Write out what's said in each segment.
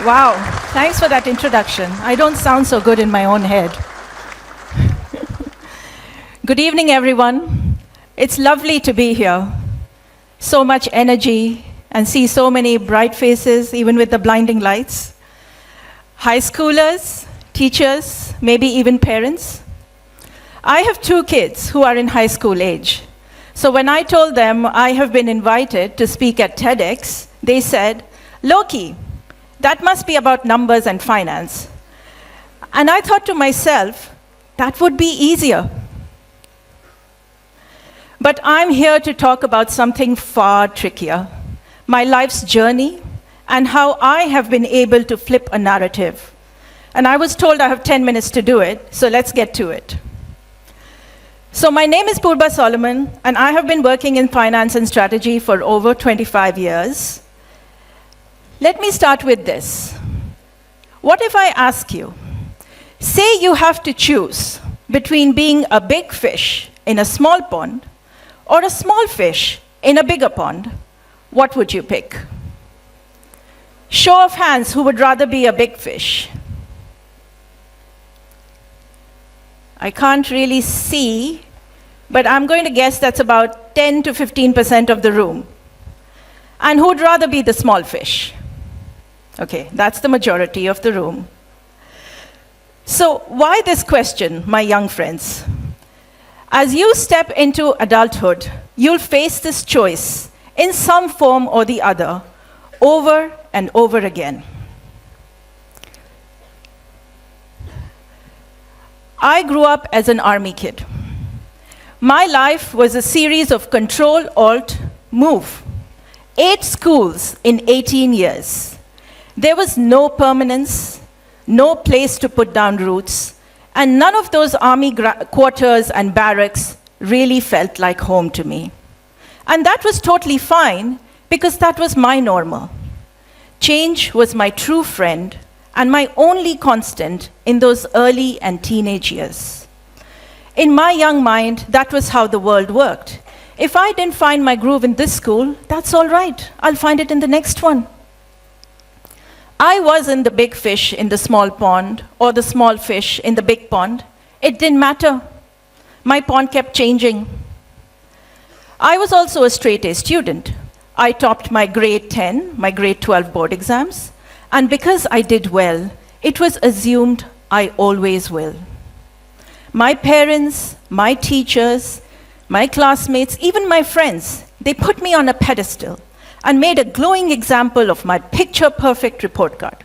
Wow, thanks for that introduction. I don't sound so good in my own head. Good evening, everyone. It's lovely to be here. So much energy and see so many bright faces, even with the blinding lights. High schoolers, teachers, maybe even parents. I have 2 kids who are in high school age. So when I told them I have been invited to speak at TEDx, they said, "Loki, that must be about numbers and finance." And I thought to myself, that would be easier. But I'm here to talk about something far trickier, my life's journey and how I have been able to flip a narrative. And I was told I have 10 minutes to do it, so let's get to it. So my name is Purba Solomon, and I have been working in finance and strategy for over 25 years. Let me start with this. What if I ask you, say you have to choose between being a big fish in a small pond or a small fish in a bigger pond, what would you pick? Show of hands, who would rather be a big fish? I can't really see, but I'm going to guess that's about 10 to 15% of the room. And who would rather be the small fish? Okay, that's the majority of the room. So why this question, my young friends? As you step into adulthood, you'll face this choice in some form or the other, over and over again. I grew up as an army kid. My life was a series of control, alt, move. 8 schools in 18 years. There was no permanence, no place to put down roots, and none of those army quarters and barracks really felt like home to me. And that was totally fine, because that was my normal. Change was my true friend and my only constant in those early and teenage years. In my young mind, that was how the world worked. If I didn't find my groove in this school, that's all right. I'll find it in the next one. I wasn't the big fish in the small pond or the small fish in the big pond. It didn't matter. My pond kept changing. I was also a straight-A student. I topped my grade 10, my grade 12 board exams, and because I did well, it was assumed I always will. My parents, my teachers, my classmates, even my friends, they put me on a pedestal and made a glowing example of my picture-perfect report card.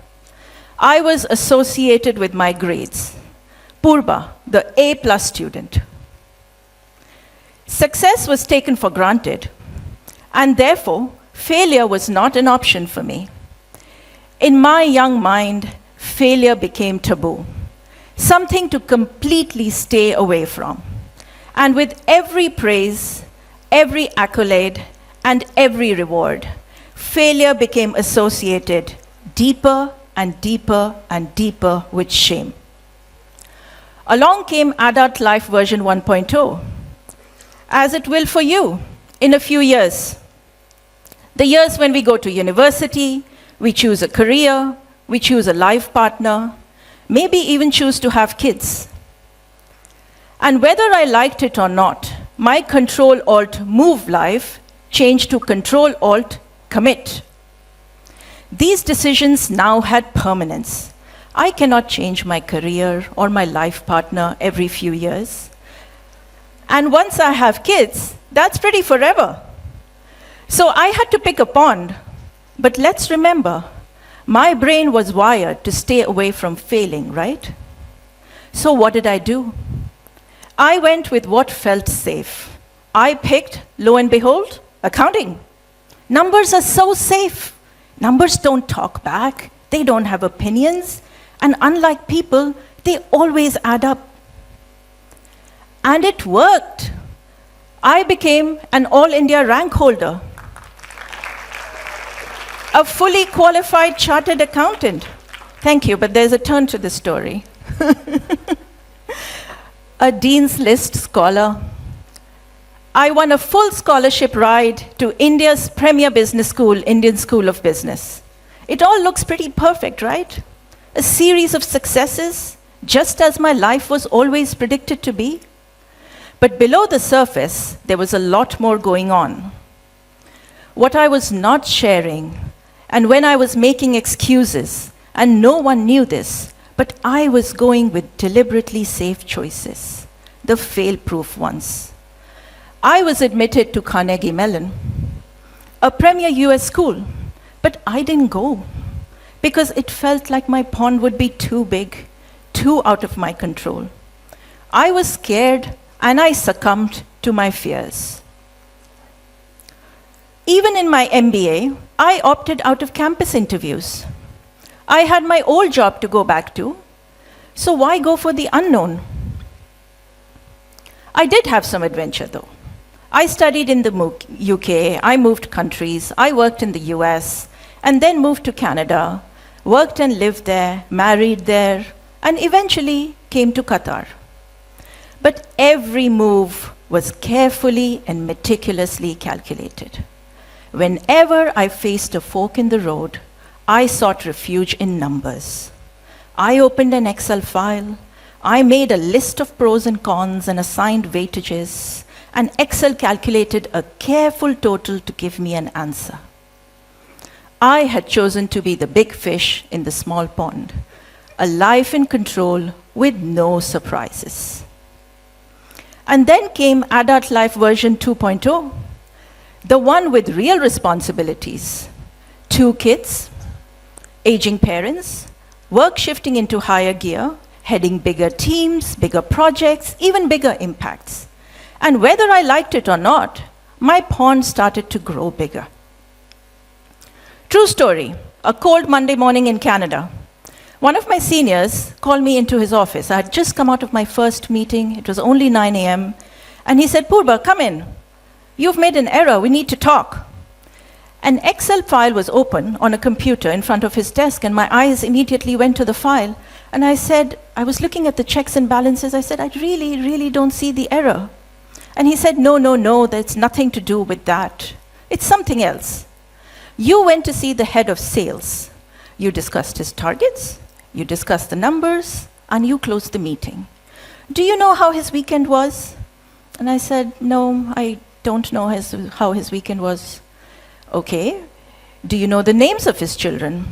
I was associated with my grades. Purba, the A+ student. Success was taken for granted, and therefore, failure was not an option for me. In my young mind, failure became taboo, something to completely stay away from. And with every praise, every accolade, and every reward, failure became associated deeper and deeper and deeper with shame. Along came adult life version 1.0, as it will for you in a few years. The years when we go to university, we choose a career, we choose a life partner, maybe even choose to have kids. And whether I liked it or not, my control-alt-move life changed to control-alt-commit. These decisions now had permanence. I cannot change my career or my life partner every few years. And once I have kids, that's pretty forever. So I had to pick a pond. But let's remember, my brain was wired to stay away from failing, right? So what did I do? I went with what felt safe. I picked, lo and behold, accounting. Numbers are so safe. Numbers don't talk back. They don't have opinions. And unlike people, they always add up. And it worked. I became an All India rank holder, a fully qualified chartered accountant. Thank you, but there's a turn to the story. A Dean's List scholar. I won a full scholarship ride to India's premier business school, Indian School of Business. It all looks pretty perfect, right? A series of successes, just as my life was always predicted to be. But below the surface, there was a lot more going on. What I was not sharing, and when I was making excuses, and no one knew this, but I was going with deliberately safe choices, the fail-proof ones. I was admitted to Carnegie Mellon, a premier US school, but I didn't go because it felt like my pond would be too big, too out of my control. I was scared and I succumbed to my fears. Even in my MBA, I opted out of campus interviews. I had my old job to go back to, so why go for the unknown? I did have some adventure though. I studied in the UK, I moved countries, I worked in the US, and then moved to Canada, worked and lived there, married there, and eventually came to Qatar. But every move was carefully and meticulously calculated. Whenever I faced a fork in the road, I sought refuge in numbers. I opened an Excel file, I made a list of pros and cons and assigned weightages, and Excel calculated a careful total to give me an answer. I had chosen to be the big fish in the small pond, a life in control with no surprises. And then came Adult Life version 2.0, the one with real responsibilities. 2 kids, aging parents, work shifting into higher gear, heading bigger teams, bigger projects, even bigger impacts. And whether I liked it or not, my pond started to grow bigger. True story, a cold Monday morning in Canada. One of my seniors called me into his office. I had just come out of my first meeting. It was only 9 a.m. And he said, "Purba, come in. You've made an error. We need to talk." An Excel file was open on a computer in front of his desk, and my eyes immediately went to the file. And I said, I was looking at the checks and balances. I said, "I really don't see the error." And he said, No, there's nothing to do with that. It's something else. You went to see the head of sales. You discussed his targets, you discussed the numbers, and you closed the meeting. Do you know how his weekend was? And I said, "No, I don't know how his weekend was." "Okay, do you know the names of his children?"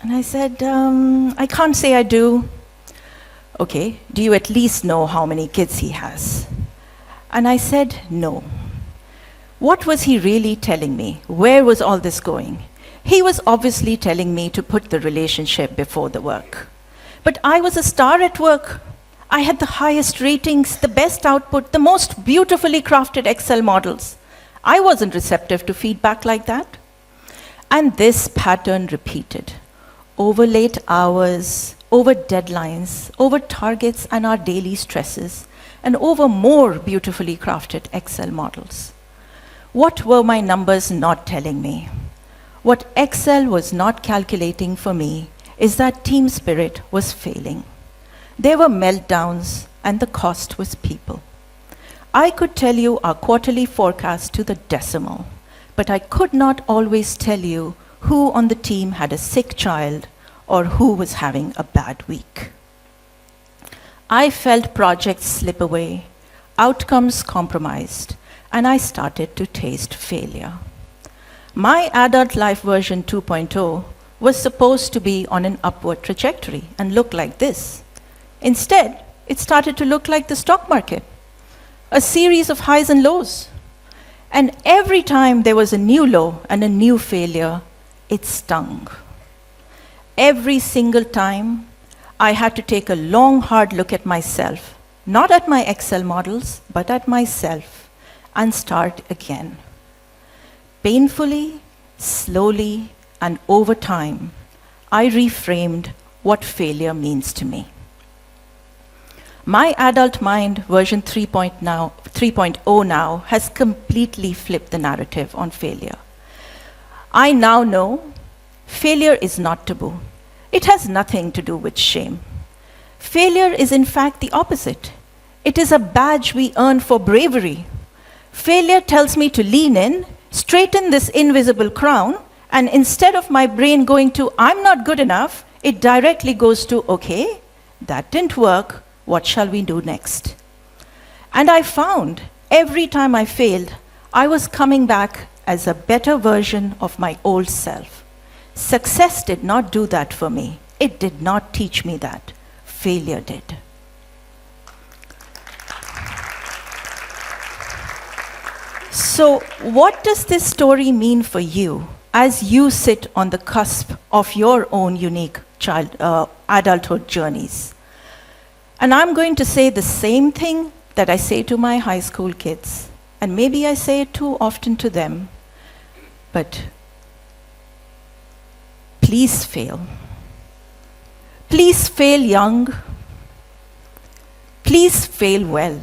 And I said, "I can't say I do." "Okay, do you at least know how many kids he has?" And I said, "No." What was he really telling me? Where was all this going? He was obviously telling me to put the relationship before the work. But I was a star at work. I had the highest ratings, the best output, the most beautifully crafted Excel models. I wasn't receptive to feedback like that. And this pattern repeated. Over late hours, over deadlines, over targets and our daily stresses, and over more beautifully crafted Excel models. What were my numbers not telling me? What Excel was not calculating for me is that team spirit was failing. There were meltdowns, and the cost was people. I could tell you our quarterly forecast to the decimal, but I could not always tell you who on the team had a sick child or who was having a bad week. I felt projects slip away, outcomes compromised, and I started to taste failure. My Adult Life version 2.0 was supposed to be on an upward trajectory and look like this. Instead, it started to look like the stock market, a series of highs and lows. And every time there was a new low and a new failure, it stung. Every single time, I had to take a long, hard look at myself, not at my Excel models, but at myself, and start again. Painfully, slowly, and over time, I reframed what failure means to me. My adult mind, version 3.0 now, has completely flipped the narrative on failure. I now know failure is not taboo. It has nothing to do with shame. Failure is in fact the opposite. It is a badge we earn for bravery. Failure tells me to lean in, straighten this invisible crown, And instead of my brain going to, I'm not good enough, it directly goes to, okay, that didn't work, what shall we do next? And I found every time I failed, I was coming back as a better version of my old self. Success did not do that for me. It did not teach me that. Failure did. So, what does this story mean for you as you sit on the cusp of your own unique adulthood journeys? And I'm going to say the same thing that I say to my high school kids, and maybe I say it too often to them, but please fail. Please fail young. Please fail well.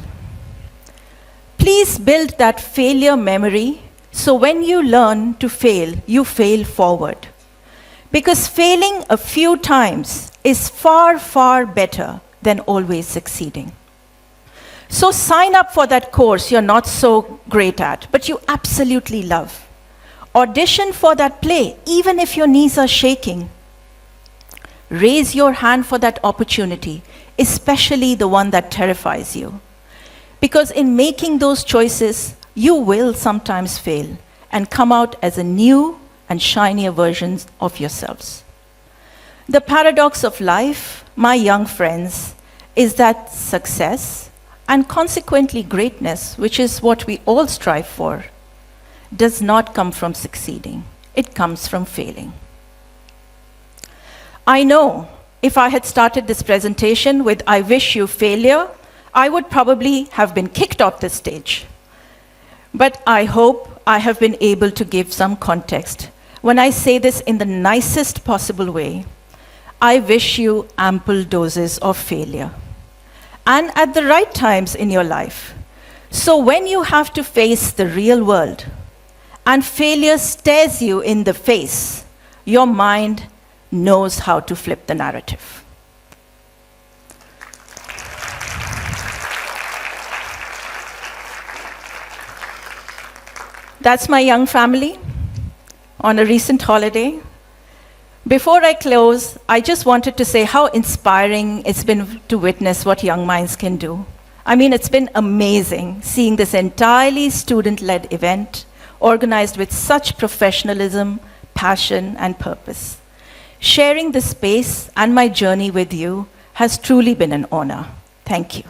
Please build that failure memory so when you learn to fail, you fail forward. Because failing a few times is far, far better than always succeeding. So sign up for that course you're not so great at, but you absolutely love. Audition for that play, even if your knees are shaking. Raise your hand for that opportunity, especially the one that terrifies you. Because in making those choices, you will sometimes fail and come out as a new and shinier version of yourselves. The paradox of life, my young friends, is that success, and consequently greatness, which is what we all strive for, does not come from succeeding. It comes from failing. I know if I had started this presentation with "I wish you failure," I would probably have been kicked off the stage. But I hope I have been able to give some context when I say this in the nicest possible way. I wish you ample doses of failure, and at the right times in your life. So when you have to face the real world and failure stares you in the face, your mind knows how to flip the narrative. That's my young family on a recent holiday. Before I close, I just wanted to say how inspiring it's been to witness what young minds can do. I mean, it's been amazing seeing this entirely student-led event organized with such professionalism, passion, and purpose. Sharing this space and my journey with you has truly been an honor. Thank you.